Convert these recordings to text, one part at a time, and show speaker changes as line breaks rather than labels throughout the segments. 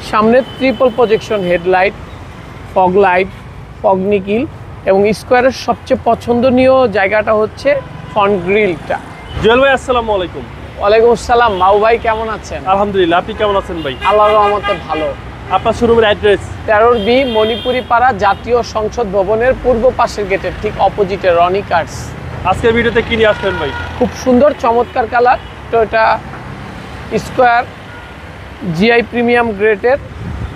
সামনে triple projection headlight, fog light, fog nickel এবং স্কোয়ারের সবচেয়ে পছন্দনীয় জায়গাটা হচ্ছে ফ্রন্ট গ্রিলটা।
জুয়েল ভাই আসসালামু আলাইকুম।
ওয়ালাইকুম আসসালাম। মাউ ভাই কেমন আছেন?
আলহামদুলিল্লাহ, আপনি কেমন আছেন ভাই?
আল্লাহর রহমতে ভালো।
আপনার শোরুমের অ্যাড্রেস
13B মণিপুরি পাড়া জাতীয় সংসদ ভবনের পূর্ব পাশের গেটের ঠিক অপোজিটে রনি কার্স।
আজকের ভিডিওতে কি নিয়ে আসলেন ভাই?
খুব সুন্দর চমৎকার colour Toyota square GI premium গ্রেডের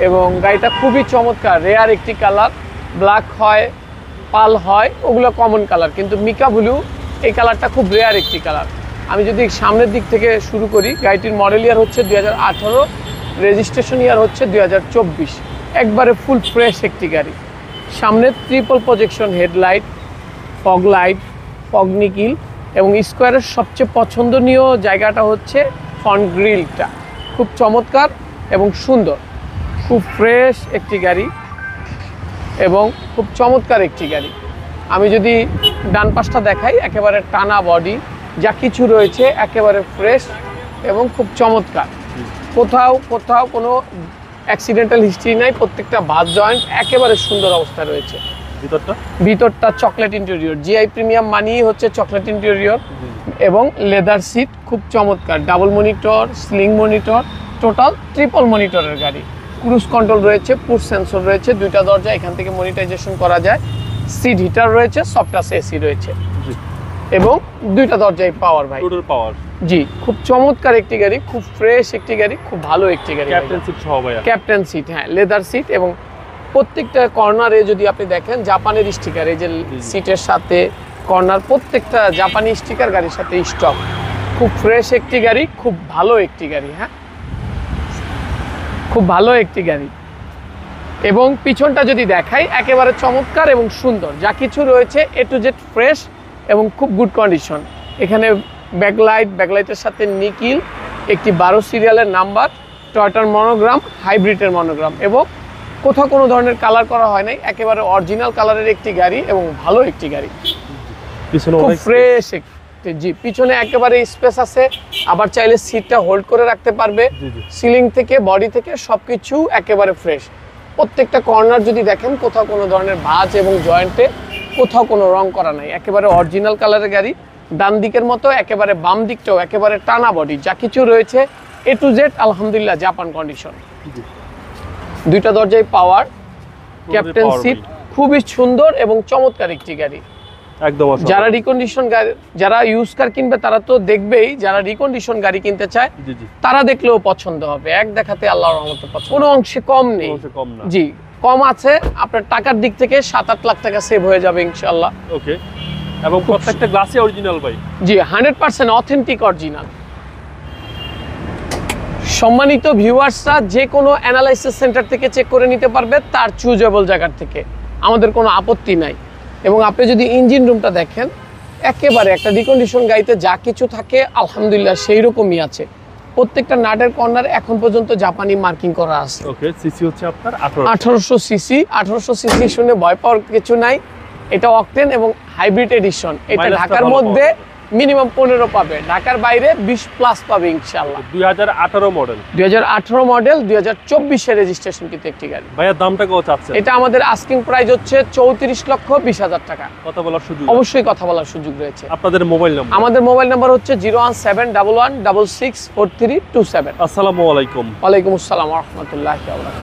এবং গাড়িটা খুবই চমৎকার, রেয়ার একটি কালার। ব্ল্যাক হয়, পাল হয়, ওগুলো কমন কালার, কিন্তু মিকা ব্লু এই কালারটা খুব রেয়ার একটি কালার। আমি যদি সামনের দিক থেকে শুরু করি, গাড়িটির মডেল ইয়ার হচ্ছে 2018, রেজিস্ট্রেশন ইয়ার হচ্ছে 2024। একবারে ফুল ফ্রেশ একটি গাড়ি। সামনে triple projection headlight, fog light, fog nickel এবং স্কোয়ারের সবচেয়ে পছন্দনীয় জায়গাটা হচ্ছে ফ্রন্ট গ্রিলটা। খুব চমৎকার এবং সুন্দর, খুব ফ্রেশ একটি গাড়ি এবং খুব চমৎকার একটি গাড়ি। আমি যদি ডান পাশটা দেখাই, একেবারে টানা বডি, যা কিছু রয়েছে একেবারে ফ্রেশ এবং খুব চমৎকার। কোথাও কোথাও কোনো অ্যাক্সিডেন্টাল হিস্ট্রি নাই, প্রত্যেকটা ভাঁজ জয়েন্ট একেবারে সুন্দর অবস্থা রয়েছে। ভিতরটা চকলেট ইন্টেরিয়র, জিআই প্রিমিয়াম মানেই হচ্ছে চকলেট ইন্টেরিয়র এবং লেদার সিট খুব চমৎকার। Double monitor, sling monitor, total triple মনিটরের গাড়ি। ক্রুজ কন্ট্রোল রয়েছে, পুশ সেন্সর রয়েছে, দুইটা দরজা, এখান থেকে মনিটাইজেশন করা যায়। সিট হিটার রয়েছে, সফট টাচ এসি রয়েছে এবং দুইটা দরজায় পাওয়ার। ভাই
পাওয়ার,
জি, খুব চমৎকার একটি গাড়ি, খুব ফ্রেশ একটি গাড়ি, খুব ভালো একটি গাড়ি।
ক্যাপ্টেন সিট সহ ভাই?
ক্যাপ্টেন সিট, হ্যাঁ, লেদার সিট এবং প্রত্যেকটা কর্নারে যদি আপনি দেখেন জাপানের স্টিকার, এই যে সিটের সাথে কর্নার প্রত্যেকটা জাপানি স্টিকার গাড়ির সাথে স্টক। খুব ফ্রেশ একটি গাড়ি, খুব ভালো একটি গাড়ি, হ্যাঁ, খুব ভালো একটি গাড়ি। এবং পিছনটা যদি দেখাই, একেবারে চমৎকার এবং সুন্দর, যা কিছু রয়েছে এ টু জেড ফ্রেশ এবং খুব গুড কন্ডিশন। এখানে ব্যাকলাইটের সাথে নিকিল, একটি 12 সিরিয়ালের নাম্বার, টয়োটার মনোগ্রাম, হাইব্রিডের মনোগ্রাম এবং কোথাও কোনো ধরনের কালার করা হয় নাই। একেবারে অরিজিনাল কালারের একটি গাড়ি এবং ভালো একটি গাড়ি, খুব ফ্রেশ। জি, পিছনে একেবারে স্পেস আছে, আবার চাইলে সিটটা হোল্ড করে রাখতে পারবে। সিলিং থেকে বডি থেকে সবকিছু একেবারে ফ্রেশ। প্রত্যেকটা কর্নার যদি দেখেন, কোথাও কোনো ধরনের ভাঁজ এবং জয়েন্টে কোথাও কোনো রং করা নাই, একেবারে অরিজিনাল কালারের গাড়ি। ডান দিকের মতো একেবারে বাম দিকটাও একেবারে টানা বডি, যা কিছু রয়েছে এ টু জেড আলহামদুলিল্লাহ জাপান কন্ডিশন। দুইটা দরজায় পাওয়ার, ক্যাপ্টেন সিট, খুবই সুন্দর এবং চমৎকার একটি গাড়ি।
একদম।
যারা রিকন্ডিশন গাড়ি, যারা ইউজ কার কিনবে তারা তো দেখবেই, যারা রিকন্ডিশন গাড়ি কিনতে চায় তারা দেখলেও পছন্দ হবে। এক দেখাতে আল্লাহর রহমতে পছন্দ, কোনো অংশে কম নেই। জি, কম আছে, আপনার টাকার দিক থেকে 7-8 লাখ টাকা সেভ হয়ে যাবে ইনশাআল্লাহ।
ওকে। এবং প্রত্যেকটা গ্লাসই অরিজিনাল ভাই? জি,
100% অথেন্টিক অরিজিনাল। সম্মানিত ভিউয়ার্সরা যে কোনো অ্যানালাইসিস সেন্টার থেকে চেক করে নিতে পারবে, তার চুজেবল জায়গার থেকে, আমাদের কোনো আপত্তি নাই। এবং আপনি যদি ইঞ্জিন রুমটা দেখেন, একেবারে একটা রিকন্ডিশন গাড়িতে যা কিছু থাকে আলহামদুলিল্লাহ সেই রকমই আছে। প্রত্যেকটা নাটের কর্নার এখন পর্যন্ত জাপানি মার্কিং করা আছে।
ওকে। সিসি হচ্ছে আপনার
1800 সিসি। 1800 সিসি শুনে ভয় পাওয়ার কিছু নাই। এটা অকটেন এবং হাইব্রিড এডিশন। এটা ঢাকার মধ্যে মিনিমাম 15 পাবে, ঢাকার বাইরে 20+ পাবে ইনশাআল্লাহ।
2018 মডেল।
2018 মডেল, 2024 এর রেজিস্ট্রেশন কিন্তু একটি গাড়ি।
ভাইয়া দামটা কত চাচ্ছেন?
এটা আমাদের আস্কিং প্রাইস হচ্ছে 34,20,000 টাকা।
কথা বলার সুযোগ? অবশ্যই
কথা বলার সুযোগ রয়েছে।
আপনাদের মোবাইল নাম্বার?
আমাদের মোবাইল নাম্বার হচ্ছে 01711164327।
আসসালামু আলাইকুম।
ওয়ালাইকুম আসসালাম ওয়া রাহমাতুল্লাহি ওয়া বারাকাতুহু।